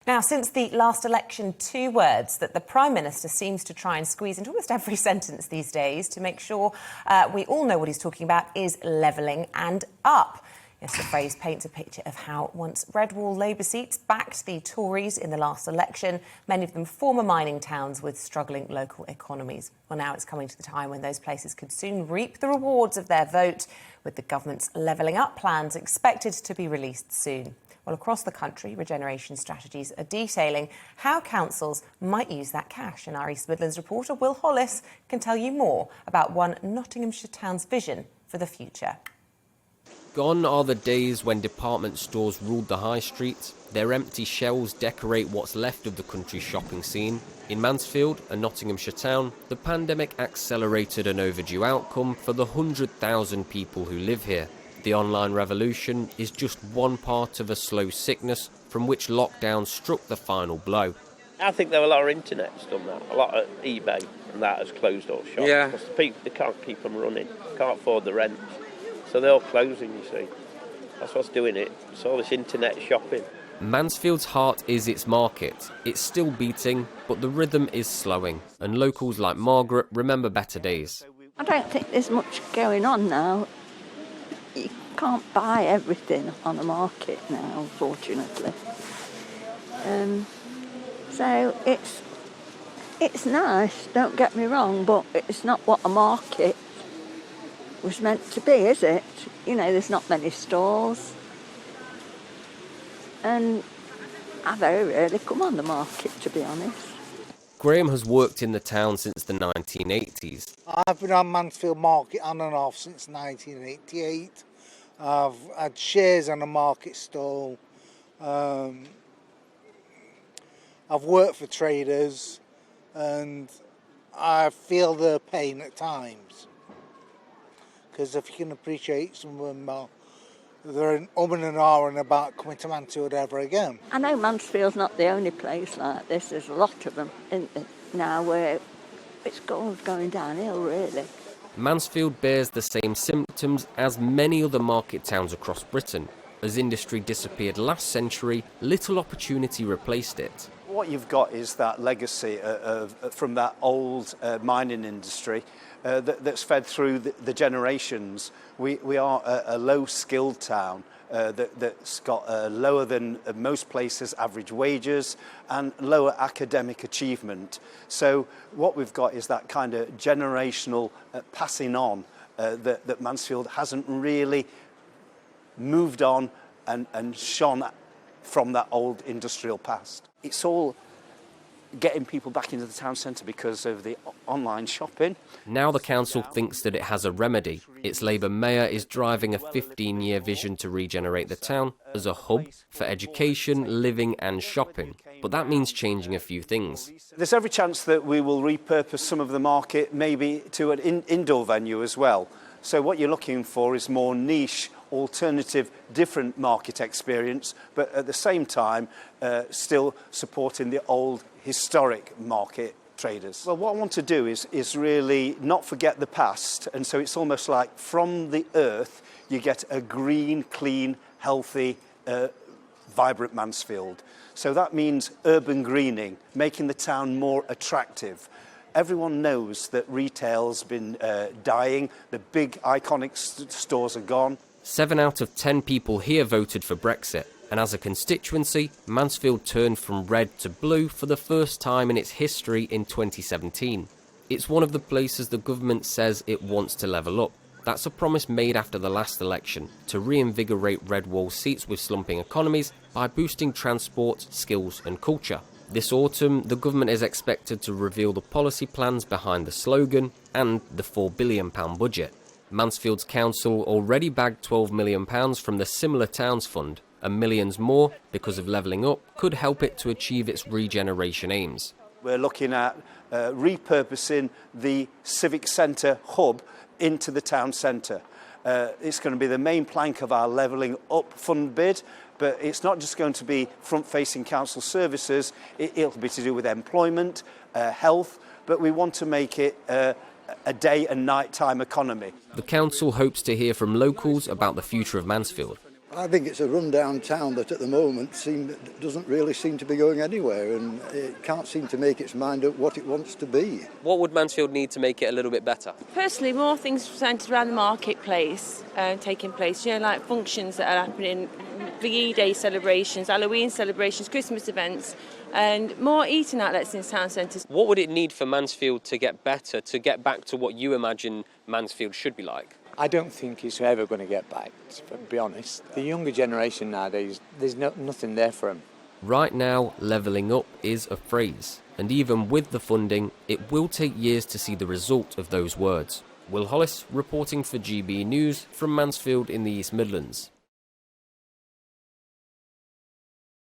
Now, since the last election, two words that the Prime Minister seems to try and squeeze into almost every sentence these days to make sure we all know what he's talking about is levelling and up. Yes, the phrase paints a picture of how once red wall Labour seats backed the Tories in the last election, many of them former mining towns with struggling local economies. Well, now it's coming to the time when those places could soon reap the rewards of their vote, with the government's levelling up plans expected to be released soon. Well, across the country, regeneration strategies are detailing how councils might use that cash. And our East Midlands reporter, Will Hollis, can tell you more about one Nottinghamshire town's vision for the future. Gone are the days when department stores ruled the high street. Their empty shelves decorate what's left of the country's shopping scene. In Mansfield, a Nottinghamshire town, the pandemic accelerated an overdue outcome for the 100,000 people who live here. The online revolution is just one part of a slow sickness from which lockdown struck the final blow. I think there were a lot of internet's done that. A lot of eBay and that has closed all shops. Yeah. Because the people, they can't keep them running, can't afford the rent. So they're all closing, you see. That's what's doing it. It's all this internet shopping. Mansfield's heart is its market. It's still beating, but the rhythm is slowing. And locals like Margaret remember better days. I don't think there's much going on now. You can't buy everything on the market now, unfortunately. So it's nice, don't get me wrong, but it's not what a market was meant to be, is it? You know, there's not many stores. And I very rarely come on the market, to be honest. Graham has worked in the town since the 1980s. I've been on Mansfield Market on and off since 1988. I've had shares on a market stall. I've worked for traders and I feel the pain at times. Because if you can appreciate some of them, they're an and ahhing about coming to Mansfield ever again. I know Mansfield's not the only place like this. There's a lot of them now where it's going downhill, really. Mansfield bears the same symptoms as many other market towns across Britain. As industry disappeared last century, little opportunity replaced it. What you've got is that legacy from that old mining industry that's fed through the generations. We are a low-skilled town that's got lower than most places average wages and lower academic achievement. So what we've got is that kind of generational passing on that Mansfield hasn't really moved on and shone from that old industrial past. It's all getting people back into the town centre because of the online shopping. Now the council thinks that it has a remedy. Its Labour mayor is driving a 15-year vision to regenerate the town as a hub for education, living and shopping. But that means changing a few things. There's every chance that we will repurpose some of the market maybe to an indoor venue as well. So what you're looking for is more niche, alternative, different market experience, but at the same time still supporting the old historic market traders. Well, what I want to do is really not forget the past, and so it's almost like from the earth you get a green, clean, healthy, vibrant Mansfield. So that means urban greening, making the town more attractive. Everyone knows that retail's been dying, the big iconic stores are gone. 7 out of 10 people here voted for Brexit, and as a constituency, Mansfield turned from red to blue for the first time in its history in 2017. It's one of the places the government says it wants to level up. That's a promise made after the last election, to reinvigorate red wall seats with slumping economies by boosting transport, skills and culture. This autumn, the government is expected to reveal the policy plans behind the slogan and the £4 billion budget. Mansfield's council already bagged £12 million from the Similar Towns Fund, and millions more, because of levelling up, could help it to achieve its regeneration aims. We're looking at repurposing the civic centre hub into the town centre. It's going to be the main plank of our levelling up fund bid, but it's not just going to be front-facing council services, it'll be to do with employment, health, but we want to make it a day and night time economy. The council hopes to hear from locals about the future of Mansfield. I think it's a rundown town that at the moment doesn't really seem to be going anywhere, and it can't seem to make its mind up what it wants to be. What would Mansfield need to make it a little bit better? Personally, more things centred around the marketplace taking place, like functions that are happening, VE Day celebrations, Halloween celebrations, Christmas events, and more eating outlets in town centres. What would it need for Mansfield to get better, to get back to what you imagine Mansfield should be like? I don't think it's ever going to get back, to be honest. The younger generation nowadays, there's nothing there for them. Right now, levelling up is a phrase, and even with the funding, it will take years to see the result of those words. Will Hollis reporting for GB News from Mansfield in the East Midlands.